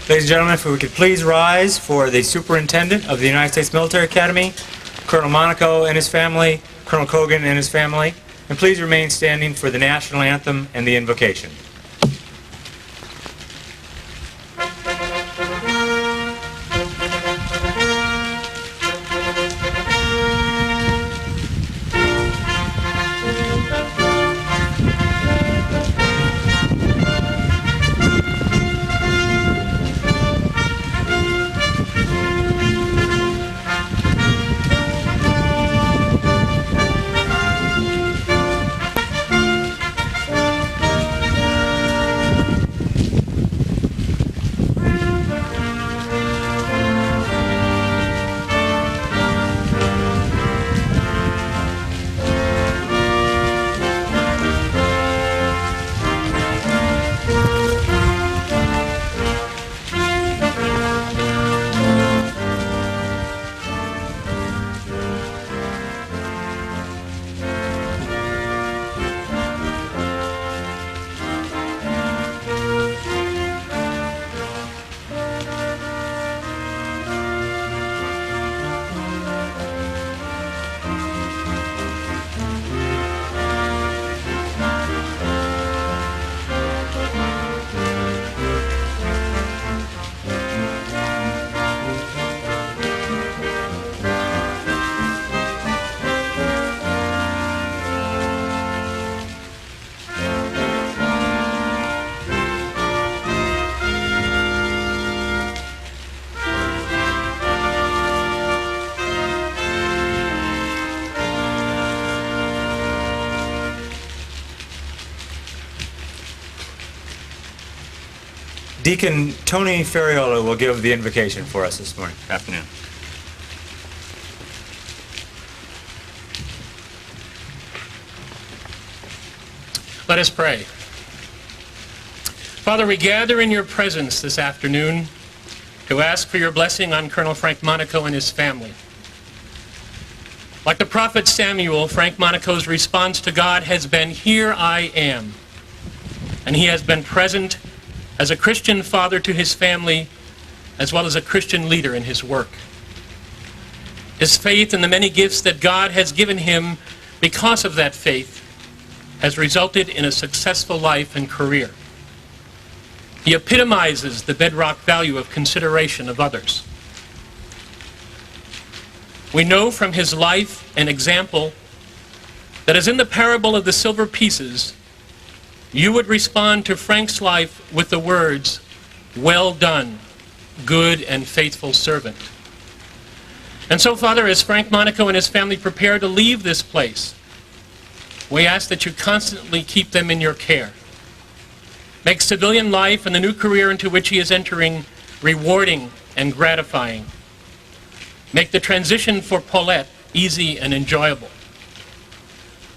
Ladies and gentlemen, if we could please rise for the Superintendent of the United States Military Academy, Colonel Monaco and his family, Colonel Kogan and his family, and please remain standing for the national anthem and the invocation. Deacon Tony Ferriola will give the invocation for us this afternoon. Let us pray. Father, we gather in your presence this afternoon to ask for your blessing on Colonel Frank Monaco and his family. Like the prophet Samuel, Frank Monaco's response to God has been, "Here I am." And he has been present as a Christian father to his family, as well as a Christian leader in his work. His faith and the many gifts that God has given him because of that faith has resulted in a successful life and career. He epitomizes the bedrock value of consideration of others. We know from his life and example that, as in the parable of the silver pieces, you would respond to Frank's life with the words, "Well done, good and faithful servant." And so, Father, as Frank Monaco and his family prepare to leave this place, we ask that you constantly keep them in your care. Make civilian life and the new career into which he is entering rewarding and gratifying. Make the transition for Paulette easy and enjoyable.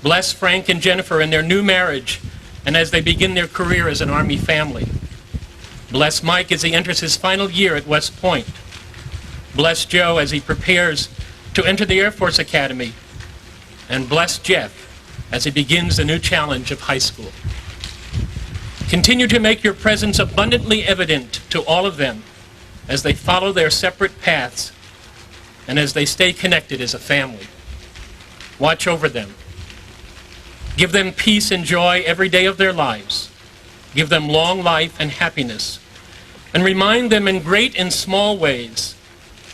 Bless Frank and Jennifer in their new marriage and as they begin their career as an Army family. Bless Mike as he enters his final year at West Point. Bless Joe as he prepares to enter the Air Force Academy. And bless Jeff as he begins the new challenge of high school. Continue to make your presence abundantly evident to all of them as they follow their separate paths and as they stay connected as a family. Watch over them. Give them peace and joy every day of their lives. Give them long life and happiness. And remind them in great and small ways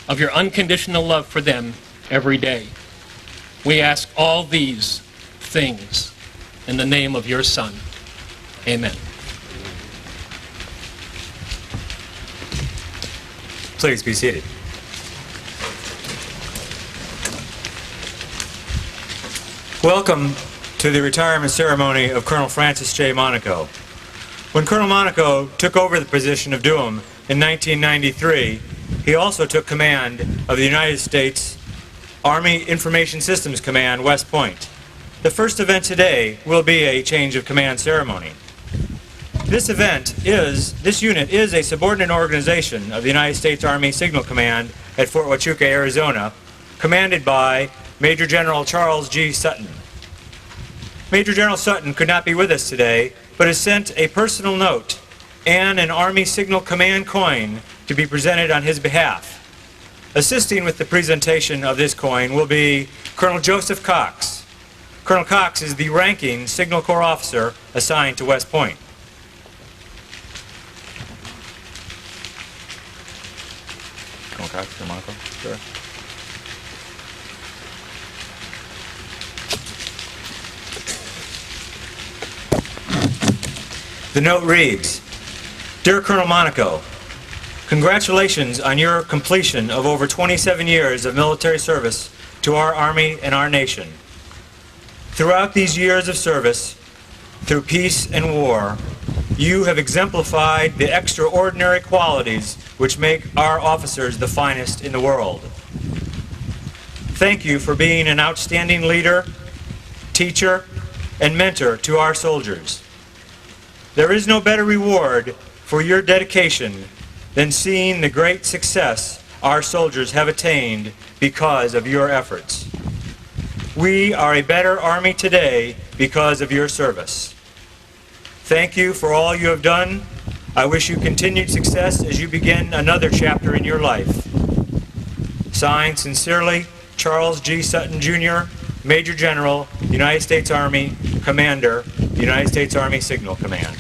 of your unconditional love for them every day. We ask all these things in the name of your Son. Amen. Please be seated. Welcome to the retirement ceremony of Colonel Francis J. Monaco. When Colonel Monaco took over the position of DUM in 1993, he also took command of the United States Army Information Systems Command, West Point. The first event today will be a change of command ceremony. This unit is a subordinate organization of the United States Army Signal Command at Fort Huachuca, Arizona, commanded by Major General Charles G. Sutton. Major General Sutton could not be with us today, but has sent a personal note and an Army Signal Command coin to be presented on his behalf. Assisting with the presentation of this coin will be Colonel Joseph Cox. Colonel Cox is the ranking Signal Corps officer assigned to West Point. Colonel Cox from Monaco? Sure. The note reads, Dear Colonel Monaco, congratulations on your completion of over 27 years of military service to our Army and our nation. Throughout these years of service, through peace and war, you have exemplified the extraordinary qualities which make our officers the finest in the world. Thank you for being an outstanding leader, teacher, and mentor to our soldiers. There is no better reward for your dedication than seeing the great success our soldiers have attained because of your efforts. We are a better Army today because of your service. Thank you for all you have done. I wish you continued success as you begin another chapter in your life. Signed sincerely, Charles G. Sutton, Jr., Major General, United States Army, Commander, United States Army Signal Command.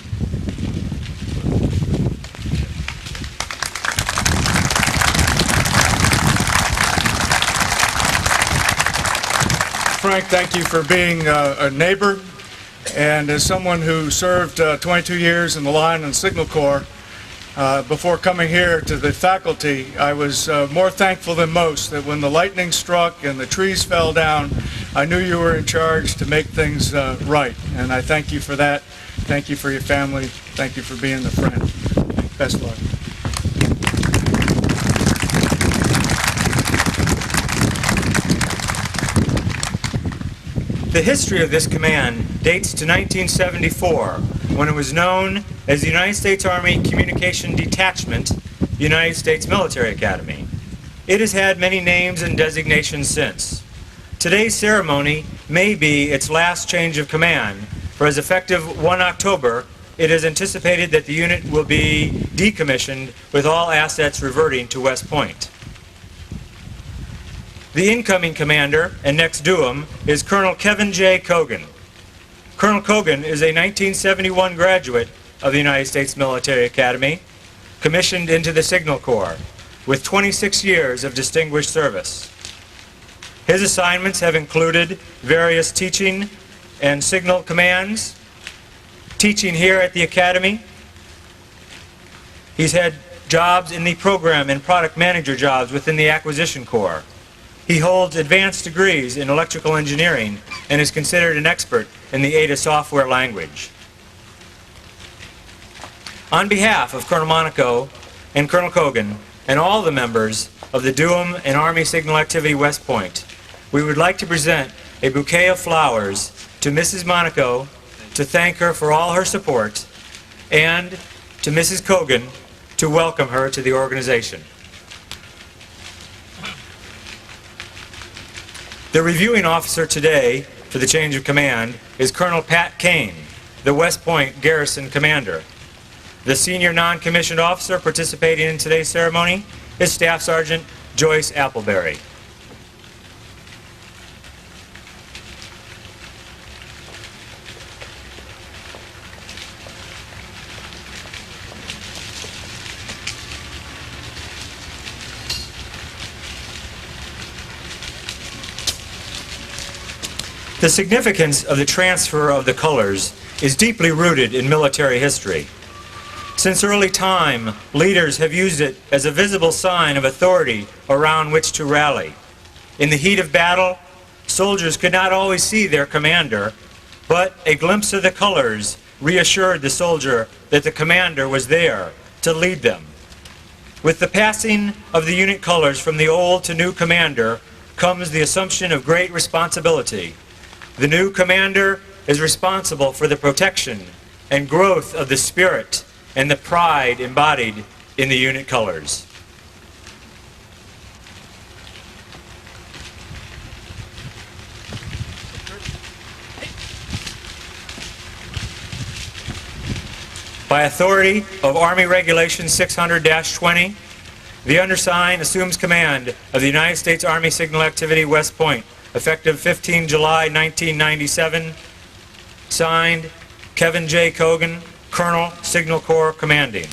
Frank, thank you for being a neighbor, and as someone who served 22 years in the Line and Signal Corps, before coming here to the faculty, I was more thankful than most that when the lightning struck and the trees fell down, I knew you were in charge to make things right, and I thank you for that. Thank you for your family. Thank you for being the friend. Best luck. The history of this command dates to 1974, when it was known as the United States Army Communication Detachment, United States Military Academy. It has had many names and designations since. Today's ceremony may be its last change of command, for as effective 1 October, it is anticipated that the unit will be decommissioned with all assets reverting to West Point. The incoming commander and next duum is Colonel Kevin J. Cogan. Colonel Cogan is a 1971 graduate of the United States Military Academy, commissioned into the Signal Corps, with 26 years of distinguished service. His assignments have included various teaching and signal commands, teaching here at the Academy. He's had jobs in the program and product manager jobs within the Acquisition Corps. He holds advanced degrees in electrical engineering and is considered an expert in the Ada software language. On behalf of Colonel Monaco and Colonel Cogan and all the members of the DUM and Army Signal Activity West Point, we would like to present a bouquet of flowers to Mrs. Monaco to thank her for all her support, and to Mrs. Cogan to welcome her to the organization. The reviewing officer today for the change of command is Colonel Pat Kane, the West Point Garrison Commander. The senior non-commissioned officer participating in today's ceremony is Staff Sergeant Joyce Appleberry. The significance of the transfer of the colors is deeply rooted in military history. Since early time, leaders have used it as a visible sign of authority around which to rally. In the heat of battle, soldiers could not always see their commander, but a glimpse of the colors reassured the soldier that the commander was there to lead them. With the passing of the unit colors from the old to new commander comes the assumption of great responsibility. The new commander is responsible for the protection and growth of the spirit and the pride embodied in the unit colors. By authority of Army Regulation 600-20, the undersigned assumes command of the United States Army Signal Activity West Point, effective 15 July 1997. Signed, Kevin J. Cogan, Colonel, Signal Corps Commanding.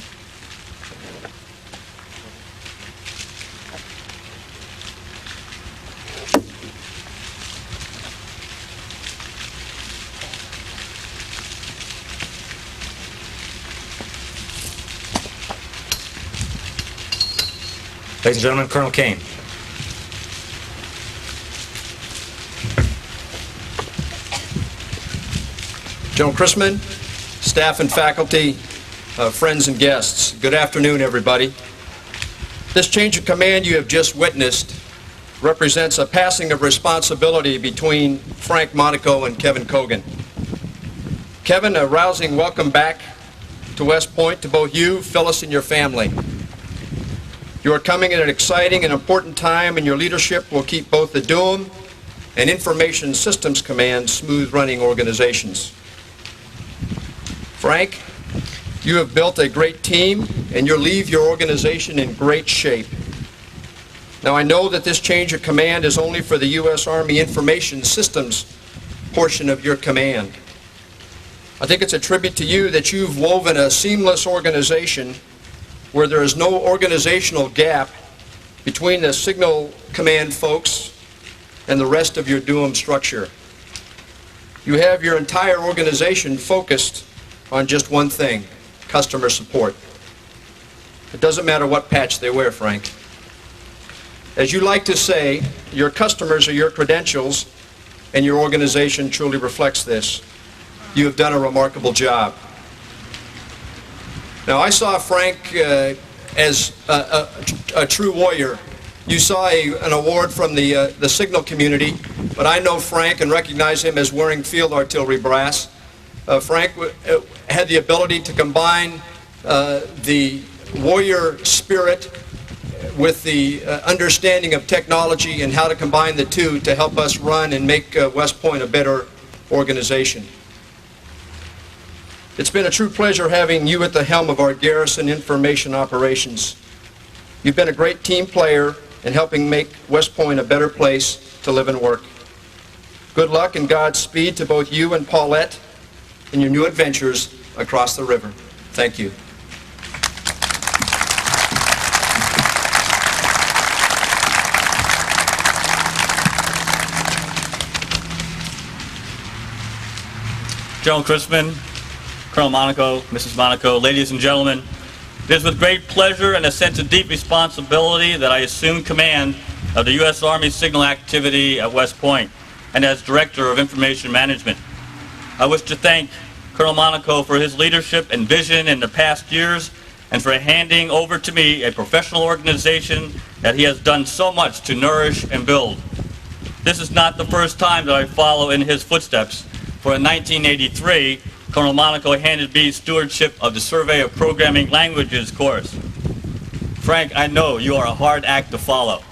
Ladies and gentlemen, Colonel Kane. General Chrisman, staff and faculty, friends and guests, good afternoon, everybody. This change of command you have just witnessed represents a passing of responsibility between Frank Monaco and Kevin Cogan. Kevin, a rousing welcome back to West Point to both you, Phyllis, and your family. You are coming at an exciting and important time, and your leadership will keep both the DUM and Information Systems Command smooth-running organizations. Frank, you have built a great team, and you'll leave your organization in great shape. Now, I know that this change of command is only for the U.S. Army Information Systems portion of your command. I think it's a tribute to you that you've woven a seamless organization where there is no organizational gap between the Signal Command folks and the rest of your DUM structure. You have your entire organization focused on just one thing: customer support. It doesn't matter what patch they wear, Frank. As you like to say, your customers are your credentials, and your organization truly reflects this. You have done a remarkable job. Now, I saw Frank as a true warrior. You saw an award from the Signal community, but I know Frank and recognize him as wearing field artillery brass. Frank had the ability to combine the warrior spirit with the understanding of technology and how to combine the two to help us run and make West Point a better organization. It's been a true pleasure having you at the helm of our garrison information operations. You've been a great team player in helping make West Point a better place to live and work. Good luck and Godspeed to both you and Paulette in your new adventures across the river. Thank you. General Chrisman, Colonel Monaco, Mrs. Monaco, ladies and gentlemen, it is with great pleasure and a sense of deep responsibility that I assume command of the U.S. Army Signal Activity at West Point and as Director of Information Management. I wish to thank Colonel Monaco for his leadership and vision in the past years and for handing over to me a professional organization that he has done so much to nourish and build. This is not the first time that I follow in his footsteps, for in 1983, Colonel Monaco handed me stewardship of the Survey of Programming Languages course. Frank, I know you are a hard act to follow.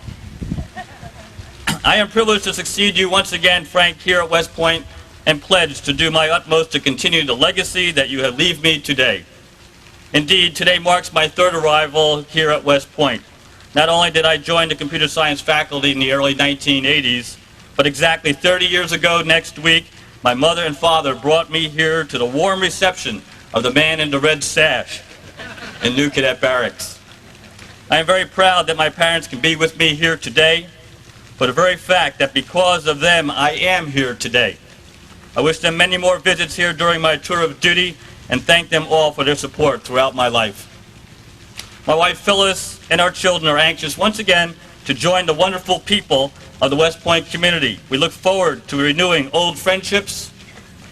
I am privileged to succeed you once again, Frank, here at West Point, and pledge to do my utmost to continue the legacy that you have left me today. Indeed, today marks my third arrival here at West Point. Not only did I join the computer science faculty in the early 1980s, but exactly 30 years ago next week, my mother and father brought me here to the warm reception of the man in the red sash in New Cadet Barracks. I am very proud that my parents can be with me here today, for the very fact that because of them, I am here today. I wish them many more visits here during my tour of duty and thank them all for their support throughout my life. My wife Phyllis and our children are anxious once again to join the wonderful people of the West Point community. We look forward to renewing old friendships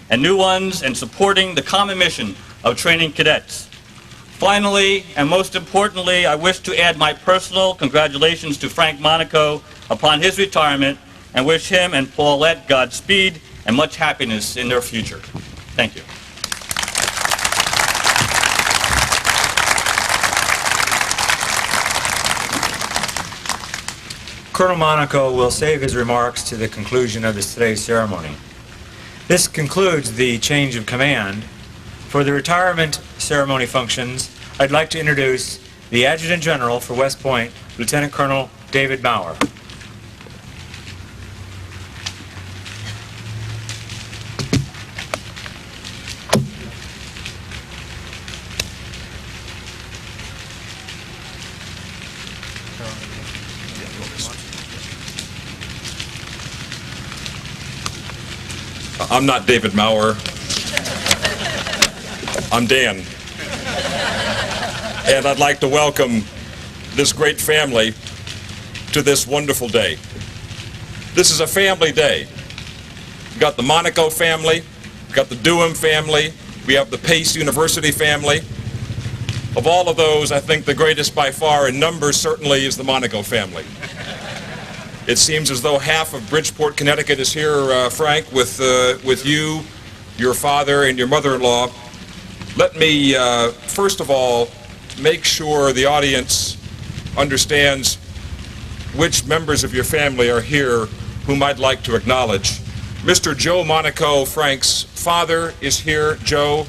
and new ones and supporting the common mission of training cadets. Finally, and most importantly, I wish to add my personal congratulations to Frank Monaco upon his retirement and wish him and Paulette Godspeed and much happiness in their future. Thank you. Colonel Monaco will save his remarks to the conclusion of today's ceremony. This concludes the change of command. For the retirement ceremony functions, I'd like to introduce the Adjutant General for West Point, Lieutenant Colonel David Maurer. I'm not David Maurer. I'm Dan. And I'd like to welcome this great family to this wonderful day. This is a family day. We've got the Monaco family, we've got the Durham family, we have the Pace University family. Of all of those, I think the greatest by far in numbers certainly is the Monaco family. It seems as though half of Bridgeport, Connecticut is here, Frank, with you, your father, and your mother-in-law. Let me, first of all, make sure the audience understands which members of your family are here whom I'd like to acknowledge. Mr. Joe Monaco, Frank's father, is here. Joe,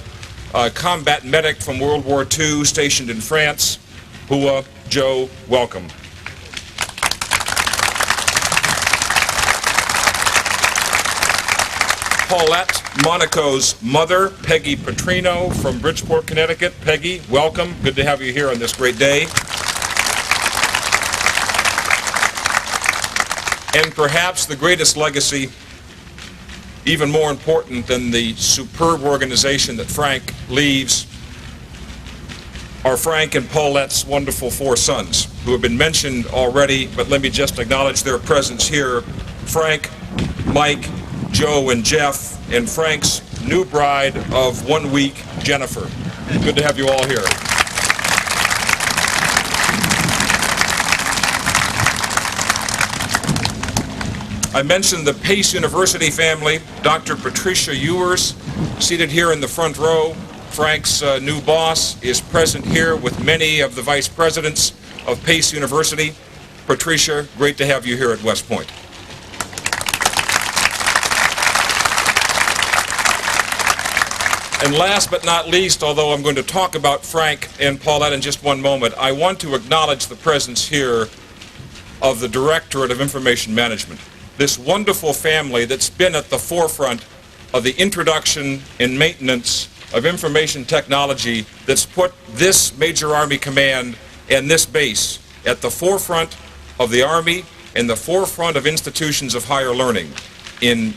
combat medic from World War II, stationed in France. Hua, Joe, welcome. Paulette Monaco's mother, Peggy Petrino from Bridgeport, Connecticut. Peggy, welcome. Good to have you here on this great day. And perhaps the greatest legacy, even more important than the superb organization that Frank leaves, are Frank and Paulette's wonderful 4 sons, who have been mentioned already, but let me just acknowledge their presence here. Frank, Mike, Joe, and Jeff, and Frank's new bride of 1 week, Jennifer. Good to have you all here. I mentioned the Pace University family. Dr. Patricia Ewers, seated here in the front row. Frank's new boss is present here with many of the vice presidents of Pace University. Patricia, great to have you here at West Point. And last but not least, although I'm going to talk about Frank and Paulette in just one moment, I want to acknowledge the presence here of the Directorate of Information Management, this wonderful family that's been at the forefront of the introduction and maintenance of information technology that's put this major Army command and this base at the forefront of the Army and the forefront of institutions of higher learning in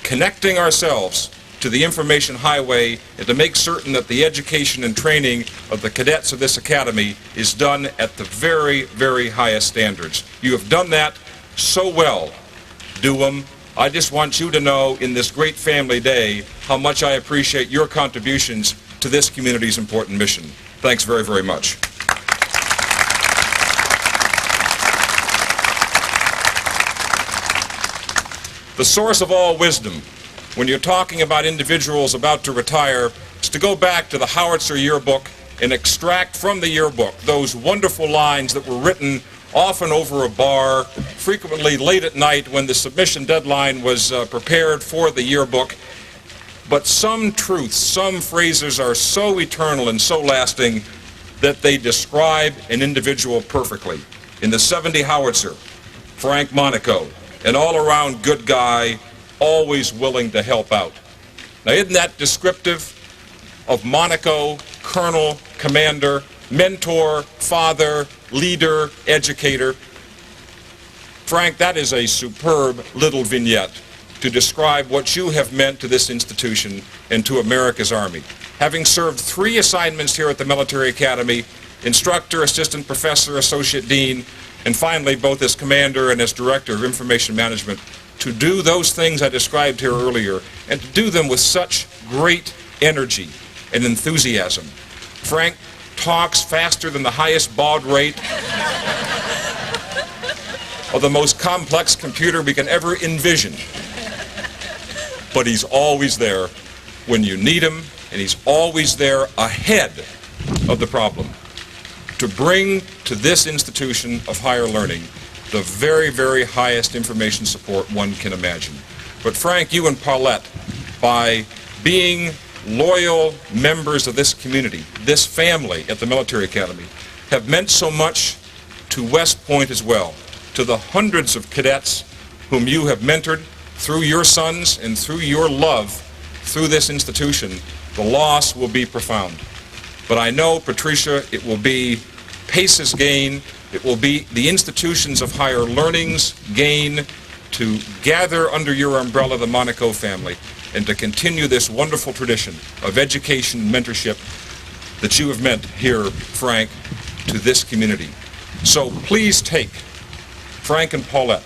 connecting ourselves to the information highway and to make certain that the education and training of the cadets of this academy is done at the very, very highest standards. You have done that so well, Durham. I just want you to know in this great family day how much I appreciate your contributions to this community's important mission. Thanks very, very much. The source of all wisdom when you're talking about individuals about to retire is to go back to the Howitzer yearbook and extract from the yearbook those wonderful lines that were written often over a bar, frequently late at night when the submission deadline was prepared for the yearbook. But some truths, some phrases are so eternal and so lasting that they describe an individual perfectly. In the 70 Howitzer, Frank Monaco, an all-around good guy, always willing to help out. Now, isn't that descriptive of Monaco, colonel, commander, mentor, father, leader, educator? Frank, that is a superb little vignette to describe what you have meant to this institution and to America's Army. Having served 3 assignments here at the Military Academy, instructor, assistant professor, associate dean, and finally both as commander and as director of information management, to do those things I described here earlier, and to do them with such great energy and enthusiasm. Frank talks faster than the highest baud rate of the most complex computer we can ever envision. But he's always there when you need him, and he's always there ahead of the problem to bring to this institution of higher learning the very, very highest information support one can imagine. But Frank, you and Paulette, by being loyal members of this community, this family at the Military Academy, have meant so much to West Point as well, to the hundreds of cadets whom you have mentored through your sons and through your love through this institution. The loss will be profound. But I know, Patricia, it will be Pace's gain, it will be the institutions of higher learning's gain to gather under your umbrella the Monaco family and to continue this wonderful tradition of education and mentorship that you have meant here, Frank, to this community. So please take Frank and Paulette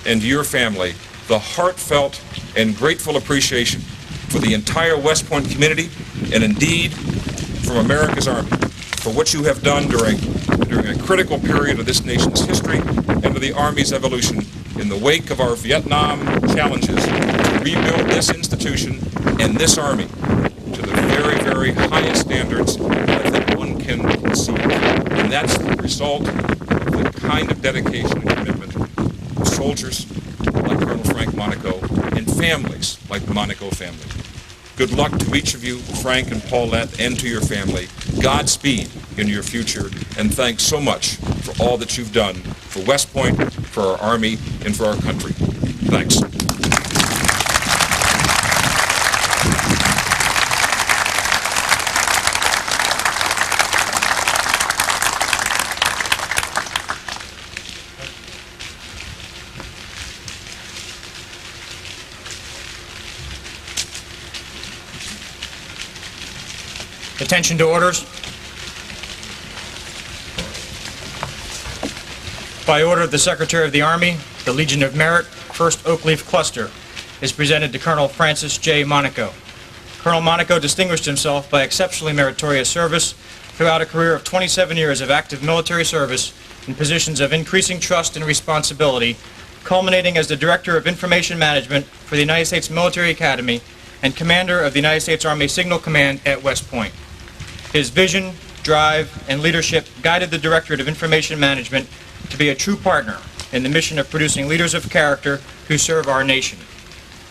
and your family the heartfelt and grateful appreciation for the entire West Point community and indeed from America's Army for what you have done during a critical period of this nation's history and of the Army's evolution in the wake of our Vietnam challenges to rebuild this institution and this Army to the very, very highest standards that I think one can conceive. And that's the result of the kind of dedication and commitment of soldiers like Colonel Frank Monaco and families like the Monaco family. Good luck to each of you, Frank and Paulette, and to your family. Godspeed in your future, and thanks so much for all that you've done for West Point, for our Army, and for our country. Thanks. Attention to orders. By order of the Secretary of the Army, the Legion of Merit, 1st Oak Leaf Cluster, is presented to Colonel Francis J. Monaco. Colonel Monaco distinguished himself by exceptionally meritorious service throughout a career of 27 years of active military service in positions of increasing trust and responsibility, culminating as the Director of Information Management for the United States Military Academy and Commander of the United States Army Signal Command at West Point. His vision, drive, and leadership guided the Directorate of Information Management to be a true partner in the mission of producing leaders of character who serve our nation.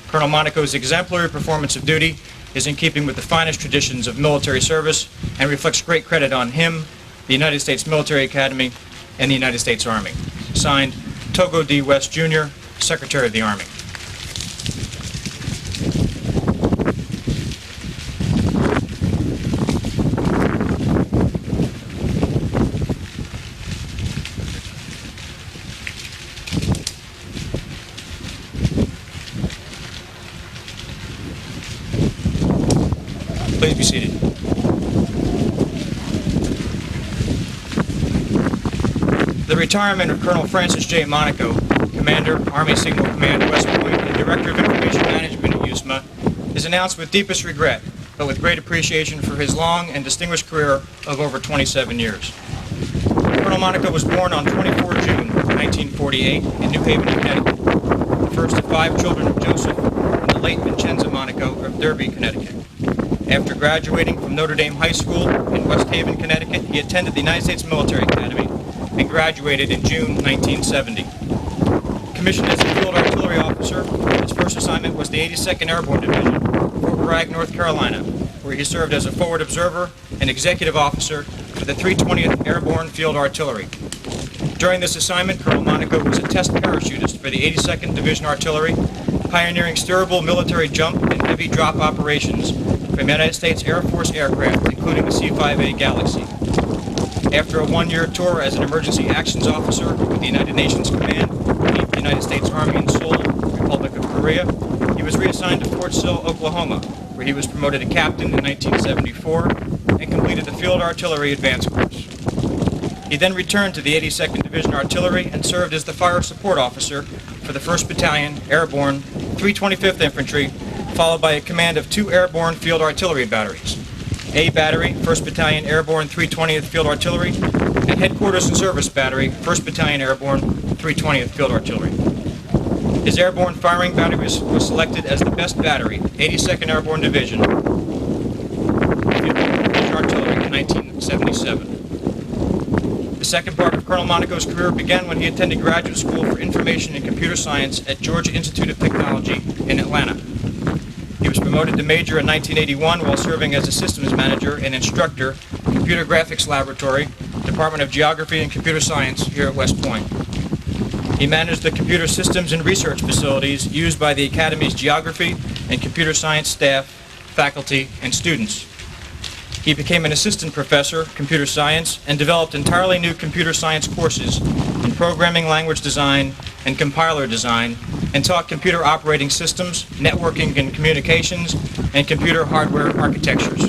Colonel Monaco's exemplary performance of duty is in keeping with the finest traditions of military service and reflects great credit on him, the United States Military Academy, and the United States Army. Signed, Togo D. West, Jr., Secretary of the Army. Please be seated. The retirement of Colonel Francis J. Monaco, Commander, Army Signal Command, West Point, and Director of Information Management at USMA, is announced with deepest regret, but with great appreciation for his long and distinguished career of over 27 years. Colonel Monaco was born on 24 June 1948 in New Haven, Connecticut, the first of 5 children of Joseph and the late Vincenzo Monaco of Derby, Connecticut. After graduating from Notre Dame High School in West Haven, Connecticut, he attended the United States Military Academy and graduated in June 1970. Commissioned as a field artillery officer, his first assignment was the 82nd Airborne Division, Fort Bragg, North Carolina, where he served as a forward observer and executive officer for the 320th Airborne Field Artillery. During this assignment, Colonel Monaco was a test parachutist for the 82nd Division Artillery, pioneering steerable military jump and heavy drop operations from United States Air Force aircraft, including the C-5A Galaxy. After a one-year tour as an emergency actions officer with the United Nations Command, the United States Army in Seoul, Republic of Korea, he was reassigned to Fort Sill, Oklahoma, where he was promoted to captain in 1974 and completed the Field Artillery Advanced Course. He then returned to the 82nd Division Artillery and served as the Fire Support Officer for the 1st Battalion, Airborne, 325th Infantry, followed by a command of 2 Airborne Field Artillery batteries, A Battery, 1st Battalion Airborne, 320th Field Artillery, and Headquarters and Service Battery, 1st Battalion Airborne, 320th Field Artillery. His airborne firing battery was selected as the best battery, 82nd Airborne Division, Division Artillery in 1977. The second part of Colonel Monaco's career began when he attended graduate school for information and computer science at Georgia Institute of Technology in Atlanta. He was promoted promoted to major in 1981 while serving as a systems manager and instructor, Computer Graphics Laboratory, Department of Geography and Computer Science here at West Point. He managed the computer systems and research facilities used by the Academy's geography and computer science staff, faculty, and students. He became an assistant professor, computer science, and developed entirely new computer science courses in programming language design and compiler design, and taught computer operating systems, networking and communications, and computer hardware architectures.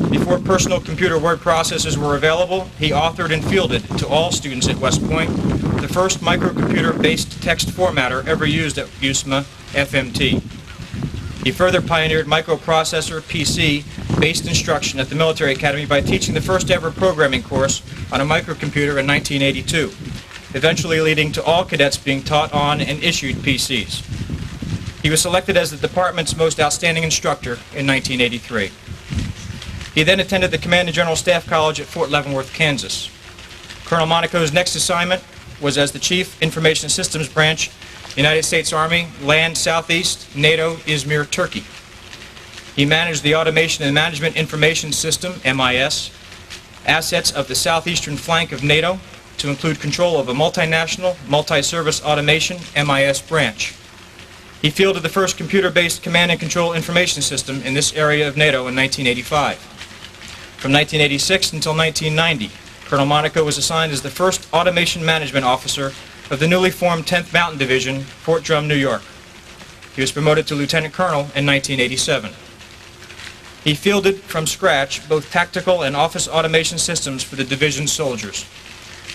Before personal computer word processors were available, he authored and fielded to all students at West Point the first microcomputer-based text formatter ever used at USMA, FMT. He further pioneered microprocessor PC-based instruction at the Military Academy by teaching the first ever programming course on a microcomputer in 1982, eventually leading to all cadets being taught on and issued PCs. He was selected as the department's most outstanding instructor in 1983. He then attended the Command and General Staff College at Fort Leavenworth, Kansas. Colonel Monaco's next assignment was as the Chief Information Systems Branch, United States Army, Land Southeast, NATO, Izmir, Turkey. He managed the Automation and Management Information System, MIS, assets of the southeastern flank of NATO, to include control of a multinational, multi-service automation, MIS branch. He fielded the first computer-based command and control information system in this area of NATO in 1985. From 1986 until 1990, Colonel Monaco was assigned as the first automation management officer of the newly formed 10th Mountain Division, Fort Drum, New York. He was promoted to Lieutenant Colonel in 1987. He fielded from scratch both tactical and office automation systems for the division's soldiers.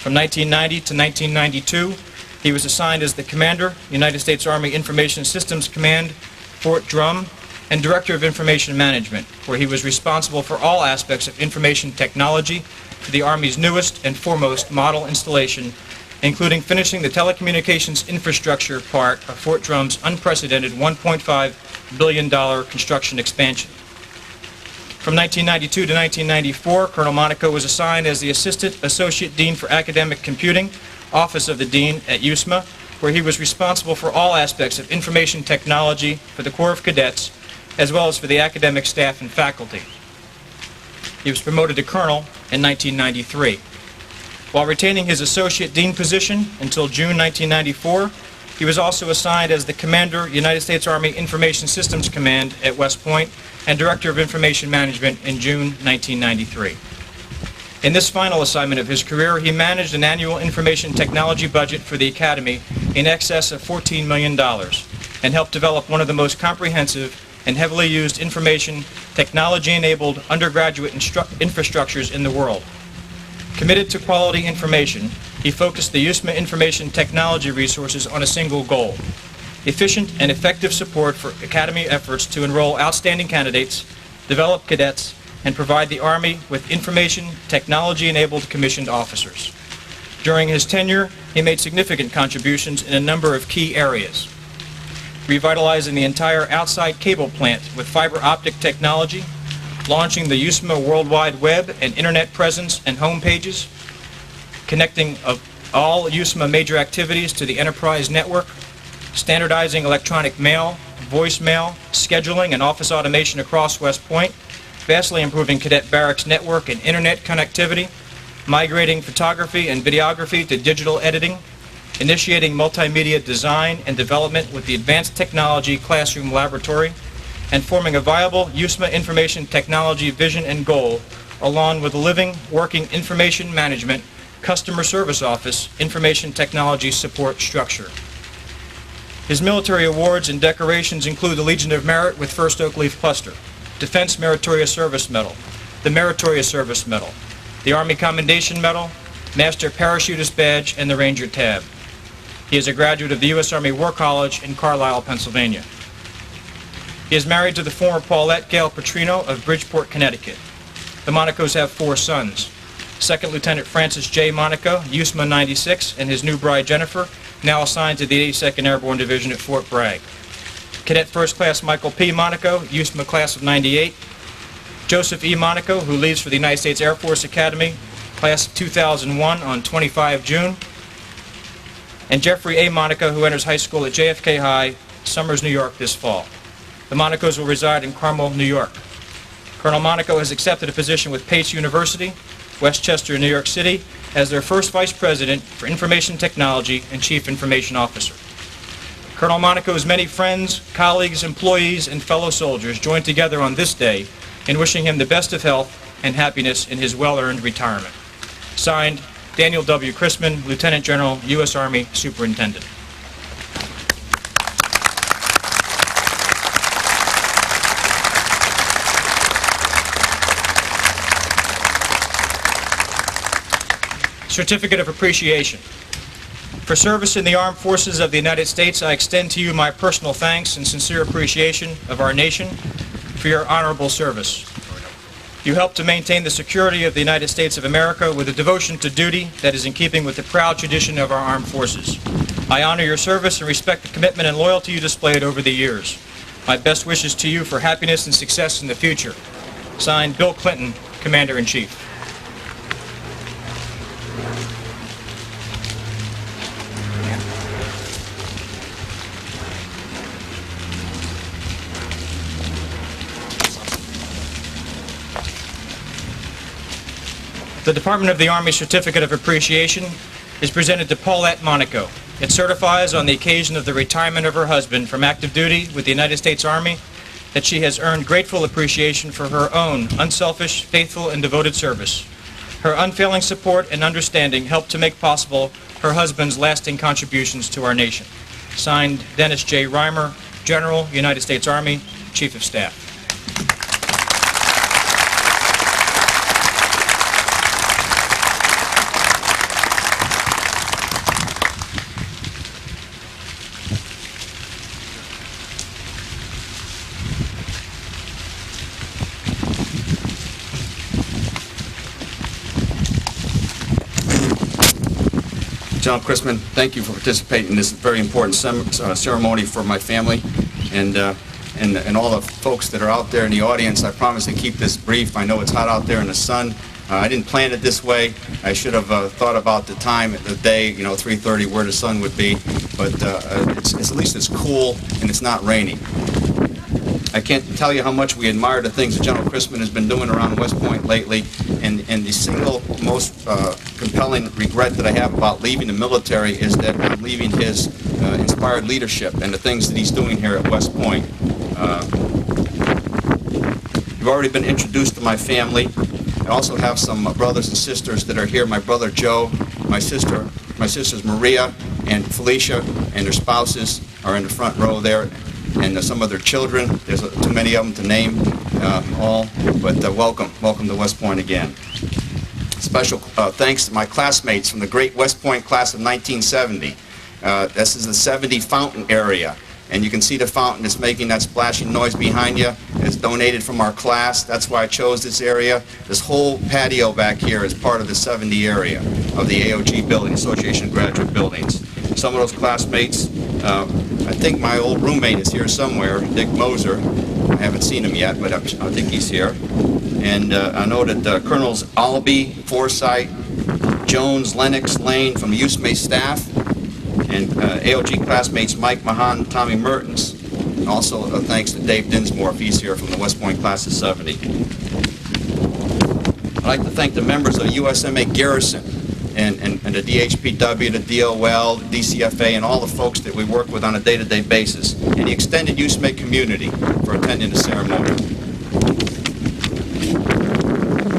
From 1990 to 1992, he was assigned as the Commander, United States Army Information Systems Command, Fort Drum, and Director of Information Management, where he was responsible for all aspects of information technology for the Army's newest and foremost model installation, including finishing the telecommunications infrastructure part of Fort Drum's unprecedented $1.5 billion construction expansion. From 1992 to 1994, Colonel Monaco was assigned as the Assistant Associate Dean for Academic Computing, Office of the Dean at USMA, where he was responsible for all aspects of information technology for the Corps of Cadets, as well as for the academic staff and faculty. He was promoted to Colonel in 1993. While retaining his Associate Dean position until June 1994, he was also assigned as the Commander, United States Army Information Systems Command at West Point and Director of Information Management in June 1993. In this final assignment of his career, he managed an annual information technology budget for the Academy in excess of $14 million and helped develop one of the most comprehensive and heavily used information technology-enabled undergraduate infrastructures in the world. Committed to quality information, he focused the USMA information technology resources on a single goal: efficient and effective support for Academy efforts to enroll outstanding candidates, develop cadets, and provide the Army with information technology-enabled commissioned officers. During his tenure, he made significant contributions in a number of key areas: revitalizing the entire outside cable plant with fiber optic technology, launching the USMA World Wide Web and Internet presence and home pages, connecting of all USMA major activities to the enterprise network, standardizing electronic mail, voicemail, scheduling, and office automation across West Point, vastly improving cadet barracks network and Internet connectivity, migrating photography and videography to digital editing, initiating multimedia design and development with the Advanced Technology Classroom Laboratory, and forming a viable USMA information technology vision and goal, along with a living, working information management, customer service office, information technology support structure. His military awards and decorations include the Legion of Merit with First Oak Leaf Cluster, Defense Meritorious Service Medal, the Meritorious Service Medal, the Army Commendation Medal, Master Parachutist Badge, and the Ranger Tab. He is a graduate of the U.S. Army War College in Carlisle, Pennsylvania. He is married to the former Paulette Gail Petrino of Bridgeport, Connecticut. The Monacos have 4 sons: Second Lieutenant Francis J. Monaco, USMA 96, and his new bride Jennifer, now assigned to the 82nd Airborne Division at Fort Bragg. Cadet First Class Michael P. Monaco, USMA Class of 98. Joseph E. Monaco, who leaves for the United States Air Force Academy, Class of 2001 on 25 June. And Jeffrey A. Monaco, who enters high school at JFK High, Summers, New York this fall. The Monacos will reside in Carmel, New York. Colonel Monaco has accepted a position with Pace University, Westchester, New York City, as their first Vice President for Information Technology and Chief Information Officer. Colonel Monaco's many friends, colleagues, employees, and fellow soldiers join together on this day in wishing him the best of health and happiness in his well-earned retirement. Signed, Daniel W. Chrisman, Lieutenant General, U.S. Army Superintendent. Certificate of Appreciation. For service in the Armed Forces of the United States, I extend to you my personal thanks and sincere appreciation of our nation for your honorable service. You helped to maintain the security of the United States of America with a devotion to duty that is in keeping with the proud tradition of our armed forces. I honor your service and respect the commitment and loyalty you displayed over the years. My best wishes to you for happiness and success in the future. Signed, Bill Clinton, Commander-in-Chief. The Department of the Army Certificate of Appreciation is presented to Paulette Monaco. It certifies on the occasion of the retirement of her husband from active duty with the United States Army that she has earned grateful appreciation for her own unselfish, faithful, and devoted service. Her unfailing support and understanding helped to make possible her husband's lasting contributions to our nation. Signed, Dennis J. Reimer, General, United States Army, Chief of Staff. General Chrisman, thank you for participating in this very important ceremony for my family and all the folks that are out there in the audience. I promise to keep this brief. I know it's hot out there in the sun. I didn't plan it this way. I should have thought about the time of the day, 3:30, where the sun would be. But at least it's cool and it's not raining. I can't tell you how much we admire the things that General Chrisman has been doing around West Point lately, and the single most compelling regret that I have about leaving the military is that I'm leaving his inspired leadership and the things that he's doing here at West Point. You've already been introduced to my family. I also have some brothers and sisters that are here. My brother Joe, my sisters Maria and Felicia, and their spouses are in the front row there. And some of their children. There's too many of them to name all, but welcome to West Point again. Special thanks to my classmates from the great West Point class of 1970. This is the 70 fountain area, and you can see the fountain that's making that splashing noise behind you. It's donated from our class. That's why I chose this area. This whole patio back here is part of the 70 area of the AOG building, Association of Graduate Buildings. Some of those classmates, I think my old roommate is here somewhere, Dick Moser. I haven't seen him yet, but I think he's here. And I know that Colonels Albee, Forsyth, Jones, Lennox, Lane from the USMA staff, and AOG classmates Mike Mahan, Tommy Mertens. And also thanks to Dave Dinsmore, if he's here, from the West Point class of 70. I'd like to thank the members of USMA Garrison, and the DHPW, the DOL, the DCFA, and all the folks that we work with on a day-to-day basis, and the extended USMA community for attending the ceremony.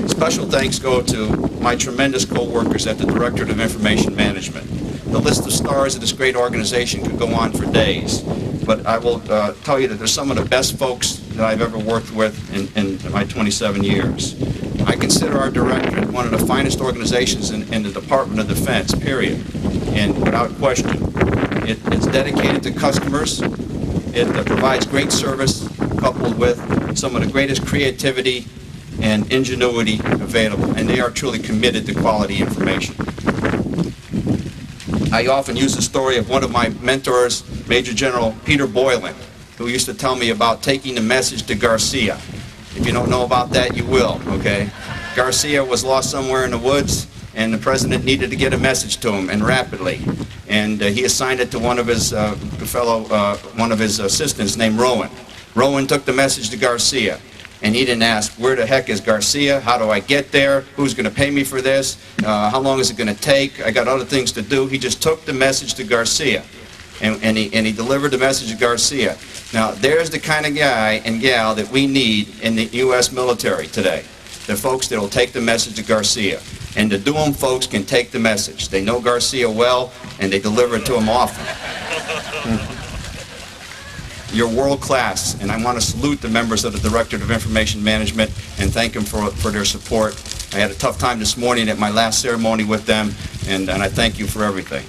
Special thanks go to my tremendous co-workers at the Directorate of Information Management. The list of stars of this great organization could go on for days, but I will tell you that they're some of the best folks that I've ever worked with in my 27 years. I consider our directorate one of the finest organizations in the Department of Defense, period, and without question. It's dedicated to customers. It provides great service coupled with some of the greatest creativity and ingenuity available, and they are truly committed to quality information. I often use the story of one of my mentors, Major General Peter Boylan, who used to tell me about taking the message to Garcia. If you don't know about that, you will, okay? Garcia was lost somewhere in the woods, and the president needed to get a message to him, and rapidly. And he assigned it to one of his assistants named Rowan. Rowan took the message to Garcia, and he didn't ask, where the heck is Garcia? How do I get there? Who's going to pay me for this? How long is it going to take? I got other things to do. He just took the message to Garcia, and he delivered the message to Garcia. Now, there's the kind of guy and gal that we need in the U.S. military today. The folks that will take the message to Garcia. And the Durham folks can take the message. They know Garcia well, and they deliver it to him often. You're world class, and I want to salute the members of the Directorate of Information Management and thank them for their support. I had a tough time this morning at my last ceremony with them, and I thank you for everything.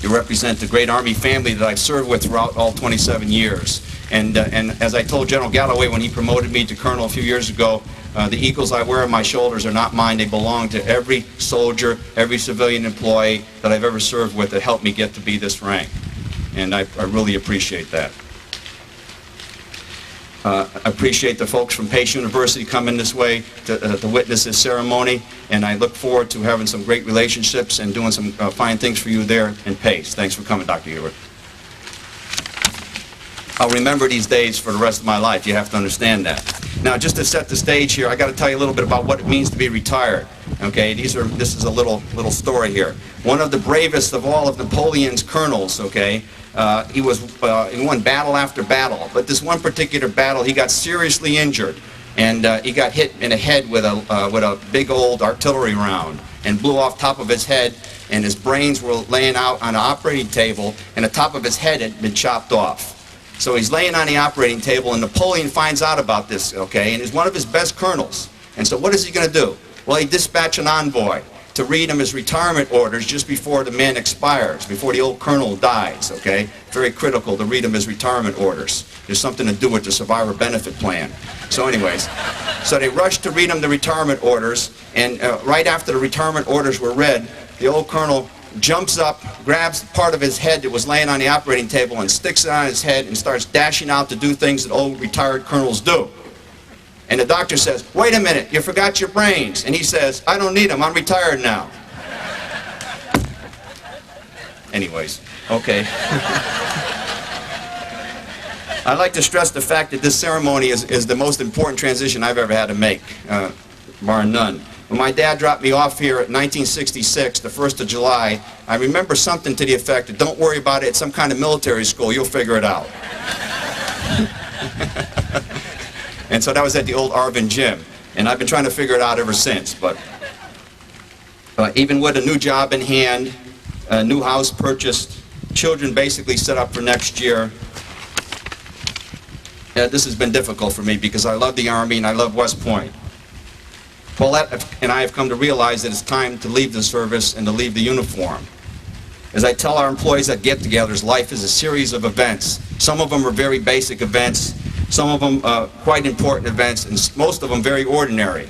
You represent the great Army family that I've served with throughout all 27 years. And as I told General Galloway when he promoted me to colonel a few years ago, the eagles I wear on my shoulders are not mine. They belong to every soldier, every civilian employee that I've ever served with that helped me get to be this rank. And I really appreciate that. I appreciate the folks from Pace University coming this way to witness this ceremony, and I look forward to having some great relationships and doing some fine things for you there in Pace. Thanks for coming, Dr. Ewert. I'll remember these days for the rest of my life. You have to understand that. Now, just to set the stage here, I got to tell you a little bit about what it means to be retired. Okay, this is a little story here. One of the bravest of all of Napoleon's colonels. Okay, he won battle after battle, but this one particular battle, he got seriously injured, and he got hit in the head with a big old artillery round, and blew off top of his head, and his brains were laying out on an operating table, and the top of his head had been chopped off. So he's laying on the operating table, and Napoleon finds out about this, okay, and he's one of his best colonels. And so what is he going to do? Well, he dispatched an envoy to read him his retirement orders just before the man expires, before the old colonel dies, okay? Very critical to read him his retirement orders. There's something to do with the survivor benefit plan. So anyways, so they rushed to read him the retirement orders, and right after the retirement orders were read, the old colonel jumps up, grabs part of his head that was laying on the operating table and sticks it on his head and starts dashing out to do things that old retired colonels do. And the doctor says, wait a minute, you forgot your brains. And he says, I don't need them, I'm retired now. Anyways, okay. I'd like to stress the fact that this ceremony is the most important transition I've ever had to make, bar none. When my dad dropped me off here at 1966, the 1st of July, I remember something to the effect of, don't worry about it, it's some kind of military school, you'll figure it out. And so that was at the old Arvin Gym. And I've been trying to figure it out ever since. But even with a new job in hand, a new house purchased, children basically set up for next year, this has been difficult for me because I love the Army and I love West Point. Paulette and I have come to realize that it's time to leave the service and to leave the uniform. As I tell our employees at get-togethers, life is a series of events. Some of them are very basic events, some of them quite important events, and most of them very ordinary.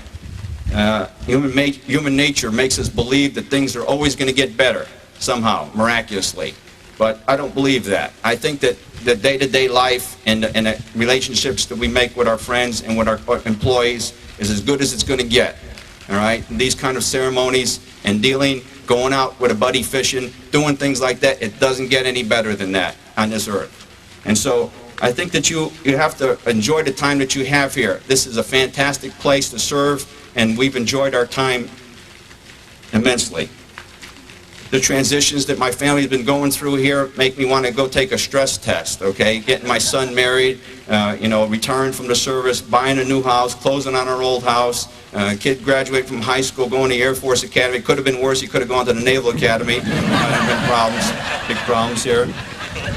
Human nature makes us believe that things are always going to get better, somehow, miraculously. But I don't believe that. I think that the day-to-day life and the relationships that we make with our friends and with our employees is as good as it's going to get. All right? And these kind of ceremonies and going out with a buddy fishing, doing things like that, it doesn't get any better than that on this earth. And so I think that you have to enjoy the time that you have here. This is a fantastic place to serve, and we've enjoyed our time immensely. The transitions that my family has been going through here make me want to go take a stress test, okay? Getting my son married, retiring from the service, buying a new house, closing on our old house, kid graduated from high school, going to the Air Force Academy. Could have been worse. He could have gone to the Naval Academy. Big problems here.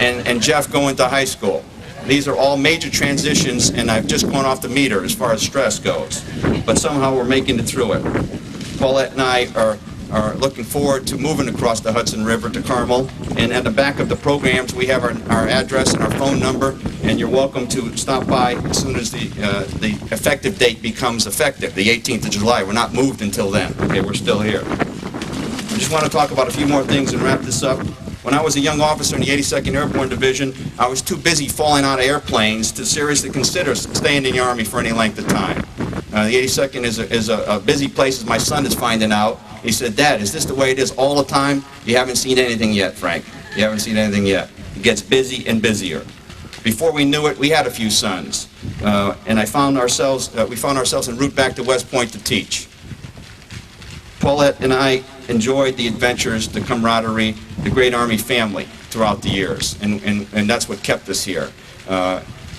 And Jeff going to high school. These are all major transitions, and I've just gone off the meter as far as stress goes. But somehow we're making it through it. Paulette and I are looking forward to moving across the Hudson River to Carmel. And at the back of the programs, we have our address and our phone number, and you're welcome to stop by as soon as the effective date becomes effective, the 18th of July. We're not moved until then. Okay, we're still here. I just want to talk about a few more things and wrap this up. When I was a young officer in the 82nd Airborne Division, I was too busy falling out of airplanes to seriously consider staying in the Army for any length of time. The 82nd is a busy place, as my son is finding out. He said, Dad, is this the way it is all the time? You haven't seen anything yet, Frank. You haven't seen anything yet. It gets busy and busier. Before we knew it, we had a few sons, and we found ourselves en route back to West Point to teach. Paulette and I enjoyed the adventures, the camaraderie, the great Army family throughout the years, and that's what kept us here.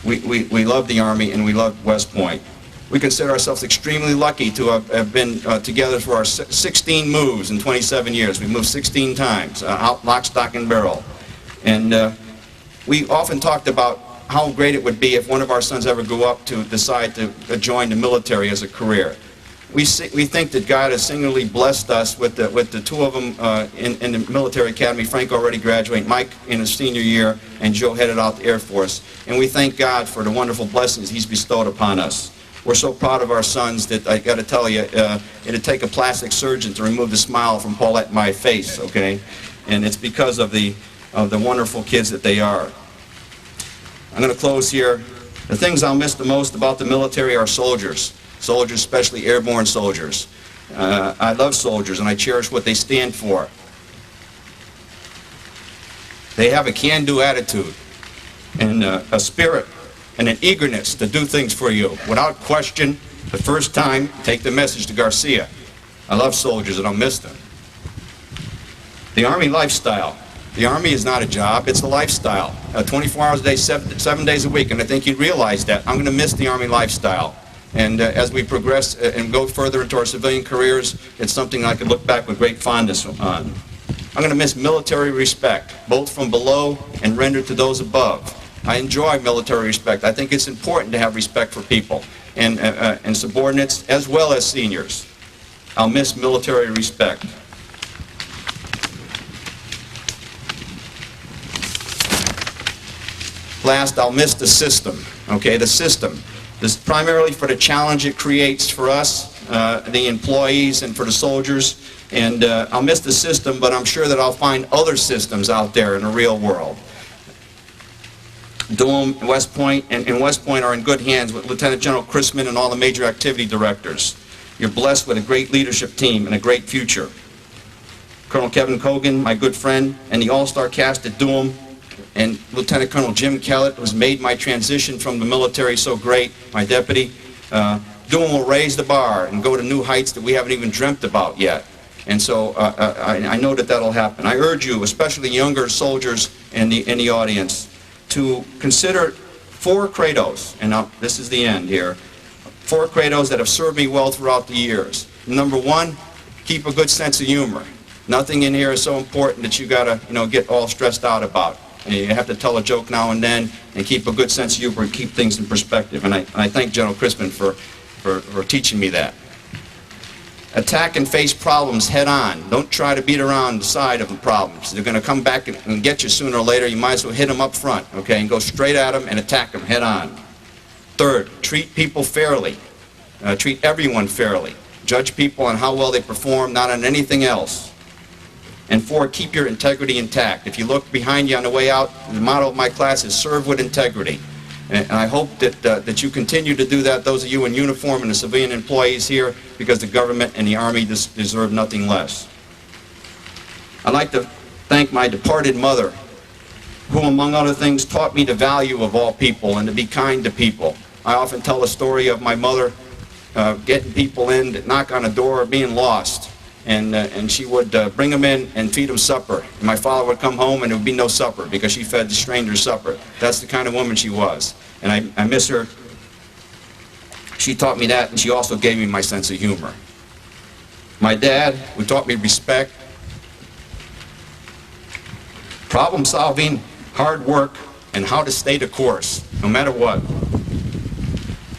We love the Army and we love West Point. We consider ourselves extremely lucky to have been together for our 16 moves in 27 years. We moved 16 times, out lock, stock, and barrel. And we often talked about how great it would be if one of our sons ever grew up to decide to join the military as a career. We think that God has singularly blessed us with the two of them in the military academy. Frank already graduated, Mike in his senior year, and Joe headed out the Air Force. And we thank God for the wonderful blessings he's bestowed upon us. We're so proud of our sons that I got to tell you, it'd take a plastic surgeon to remove the smile from Paulette and my face, okay? And it's because of the wonderful kids that they are. I'm going to close here. The things I'll miss the most about the military are soldiers. Soldiers, especially airborne soldiers. I love soldiers and I cherish what they stand for. They have a can-do attitude and a spirit and an eagerness to do things for you. Without question, the first time, take the message to Garcia. I love soldiers and I'll miss them. The Army lifestyle. The Army is not a job, it's a lifestyle. 24 hours a day, 7 days a week, and I think you'd realize that. I'm going to miss the Army lifestyle. And as we progress and go further into our civilian careers, it's something I can look back with great fondness on. I'm going to miss military respect, both from below and rendered to those above. I enjoy military respect. I think it's important to have respect for people and subordinates as well as seniors. I'll miss military respect. Last, I'll miss the system, okay, the system. This is primarily for the challenge it creates for us, the employees, and for the soldiers. And I'll miss the system, but I'm sure that I'll find other systems out there in the real world. Durham, West Point, and West Point are in good hands with Lieutenant General Chrisman and all the major activity directors. You're blessed with a great leadership team and a great future. Colonel Kevin Cogan, my good friend, and the all-star cast at Durham, and Lieutenant Colonel Jim Kellett, who's made my transition from the military so great, my deputy. Durham will raise the bar and go to new heights that we haven't even dreamt about yet. And so I know that that'll happen. I urge you, especially younger soldiers in the audience, to consider 4 credos, and this is the end here, 4 credos that have served me well throughout the years. Number 1, keep a good sense of humor. Nothing in here is so important that you gotta, get all stressed out about. You have to tell a joke now and then and keep a good sense of humor and keep things in perspective. And I thank General Chrisman for teaching me that. Attack and face problems head on. Don't try to beat around the side of the problems. They're going to come back and get you sooner or later. You might as well hit them up front, okay, and go straight at them and attack them head on. Third, treat people fairly. Treat everyone fairly. Judge people on how well they perform, not on anything else. And 4, keep your integrity intact. If you look behind you on the way out, the motto of my class is serve with integrity. And I hope that you continue to do that, those of you in uniform and the civilian employees here, because the government and the Army deserve nothing less. I'd like to thank my departed mother, who, among other things, taught me the value of all people and to be kind to people. I often tell the story of my mother getting people in that knock on a door, being lost. And she would bring them in and feed them supper. And my father would come home and there would be no supper because she fed the strangers supper. That's the kind of woman she was. And I miss her. She taught me that, and she also gave me my sense of humor. My dad, who taught me respect, problem solving, hard work, and how to stay the course, no matter what.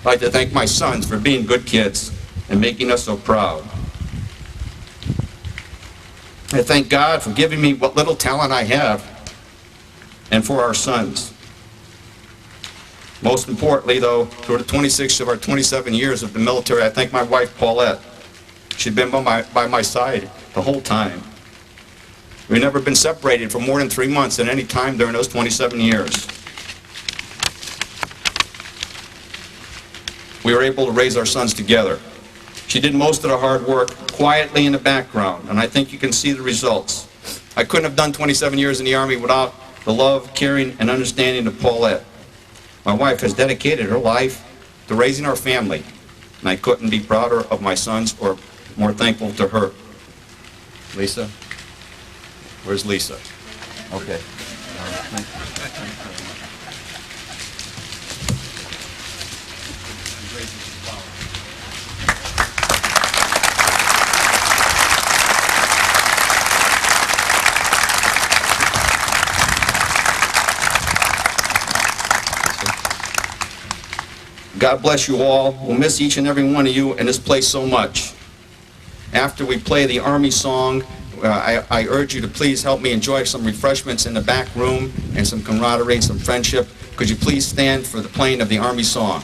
I'd like to thank my sons for being good kids and making us so proud. I thank God for giving me what little talent I have, and for our sons. Most importantly, though, through the 26 of our 27 years of the military, I thank my wife, Paulette. She's been by my side the whole time. We've never been separated for more than 3 months at any time during those 27 years. We were able to raise our sons together. She did most of the hard work quietly in the background, and I think you can see the results. I couldn't have done 27 years in the Army without the love, caring, and understanding of Paulette. My wife has dedicated her life to raising our family, and I couldn't be prouder of my sons or more thankful to her. Lisa? Where's Lisa? Okay. God bless you all. We'll miss each and every one of you in this place so much. After we play the Army song, I urge you to please help me enjoy some refreshments in the back room and some camaraderie and some friendship. Could you please stand for the playing of the Army song?